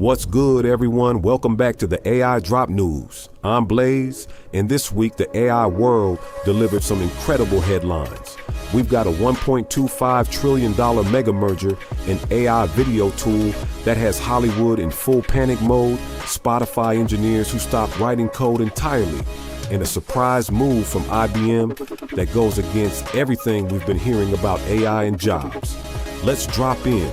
What's good, everyone? Welcome back to the AI Drop News. I'm Blaze, and this week the AI world delivered some incredible headlines. We've got a $1.25 trillion mega merger, an AI video tool that has Hollywood in full panic mode, Spotify engineers who stopped writing code entirely, and a surprise move from IBM that goes against everything we've been hearing about AI and jobs. Let's drop in.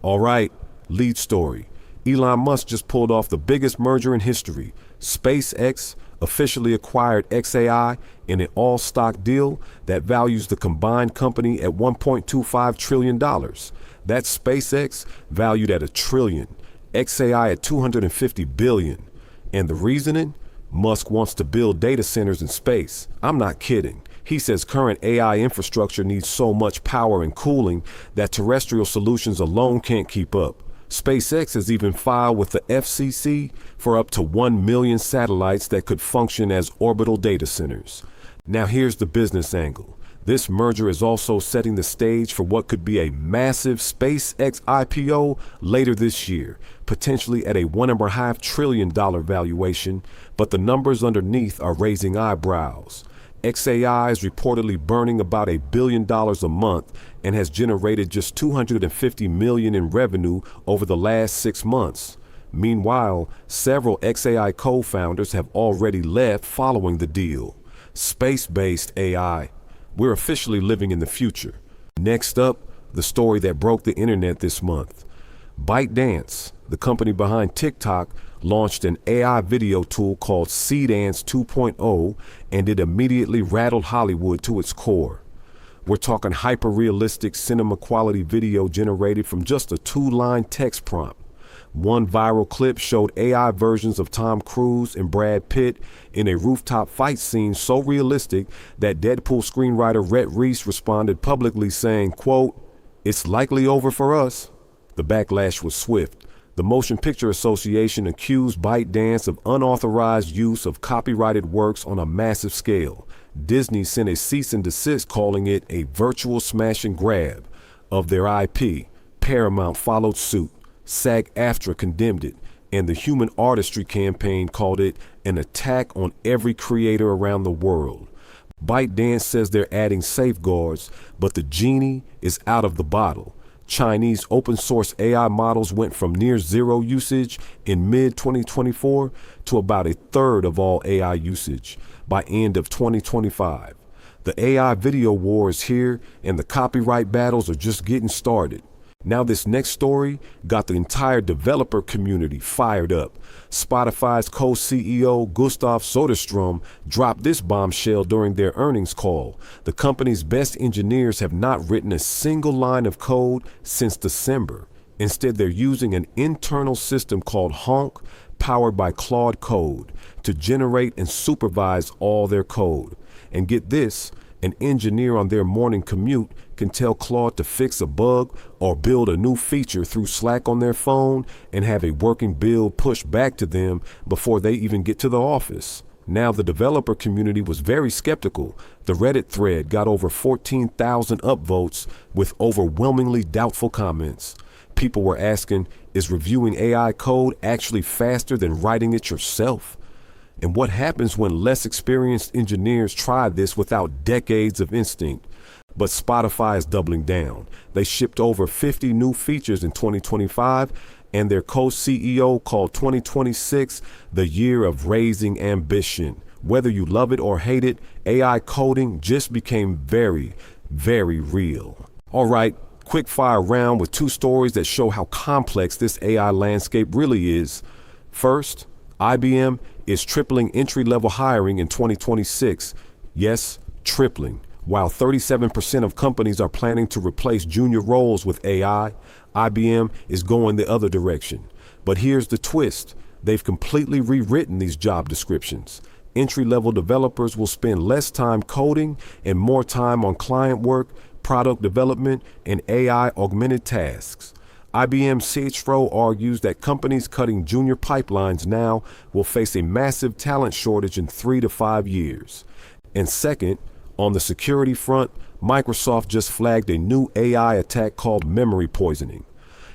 All right, lead story. Elon Musk just pulled off the biggest merger in history. SpaceX officially acquired XAI in an all-stock deal that values the combined company at $1.25 trillion. That's SpaceX valued at $1 trillion, XAI at $250 billion. And the reasoning? Musk wants to build data centers in space. I'm not kidding. He says current AI infrastructure needs so much power and cooling that terrestrial solutions alone can't keep up. SpaceX has even filed with the FCC for up to 1 million satellites that could function as orbital data centers. Now here's the business angle. This merger is also setting the stage for what could be a massive SpaceX IPO later this year, potentially at a $1.5 trillion valuation, but the numbers underneath are raising eyebrows. XAI is reportedly burning about $1 billion a month and has generated just $250 million in revenue over the last 6 months. Meanwhile, several XAI co-founders have already left following the deal. Space-based AI. We're officially living in the future. Next up, the story that broke the internet this month. ByteDance, the company behind TikTok, launched an AI video tool called Seedance 2.0, and it immediately rattled Hollywood to its core. We're talking hyper-realistic cinema quality video generated from just a 2-line text prompt. One viral clip showed AI versions of Tom Cruise and Brad Pitt in a rooftop fight scene so realistic that Deadpool screenwriter Rhett Reese responded publicly saying, quote, "It's likely over for us." The backlash was swift. The Motion Picture Association accused ByteDance of unauthorized use of copyrighted works on a massive scale. Disney sent a cease-and-desist calling it a virtual smash and grab of their IP. Paramount followed suit. SAG-AFTRA condemned it, and the Human Artistry campaign called it an attack on every creator around the world. ByteDance says they're adding safeguards, but the genie is out of the bottle. Chinese open-source AI models went from near zero usage in mid-2024 to about a third of all AI usage by end of 2025. The AI video war is here, and the copyright battles are just getting started. Now this next story got the entire developer community fired up. Spotify's co-CEO Gustav Soderstrom dropped this bombshell during their earnings call. The company's best engineers have not written a single line of code since December. Instead, they're using an internal system called Honk, powered by Claude Code, to generate and supervise all their code. And get this, an engineer on their morning commute can tell Claude to fix a bug or build a new feature through Slack on their phone and have a working build pushed back to them before they even get to the office. Now the developer community was very skeptical. The Reddit thread got over 14,000 upvotes with overwhelmingly doubtful comments. People were asking, is reviewing AI code actually faster than writing it yourself? And what happens when less experienced engineers try this without decades of instinct? But Spotify is doubling down. They shipped over 50 new features in 2025, and their co-CEO called 2026 the year of raising ambition. Whether you love it or hate it, AI coding just became very, very real. All right, quick fire round with 2 stories that show how complex this AI landscape really is. First, IBM is tripling entry-level hiring in 2026. Yes, tripling. While 37% of companies are planning to replace junior roles with AI, IBM is going the other direction. But here's the twist. They've completely rewritten these job descriptions. Entry-level developers will spend less time coding and more time on client work, product development, and AI-augmented tasks. IBM's CHRO argues that companies cutting junior pipelines now will face a massive talent shortage in 3 to 5 years. And second, on the security front, Microsoft just flagged a new AI attack called memory poisoning.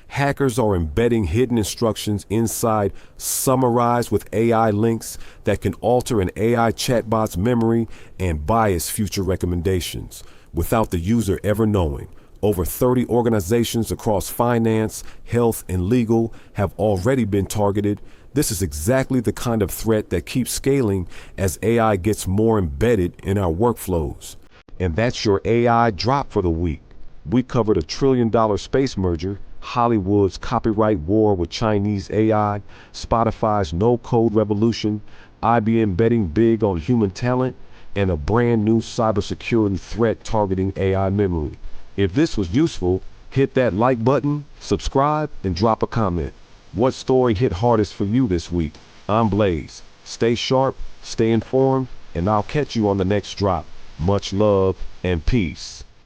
Hackers are embedding hidden instructions inside Summarize with AI links that can alter an AI chatbot's memory and bias future recommendations without the user ever knowing. Over 30 organizations across finance, health, and legal have already been targeted. This is exactly the kind of threat that keeps scaling as AI gets more embedded in our workflows. And that's your AI drop for the week. We covered $1 trillion space merger, Hollywood's copyright war with Chinese AI, Spotify's no-code revolution, IBM betting big on human talent, and a brand new cybersecurity threat targeting AI memory. If this was useful, hit that like button, subscribe, and drop a comment. What story hit hardest for you this week? I'm Blaze. Stay sharp, stay informed, and I'll catch you on the next drop. Much love and peace.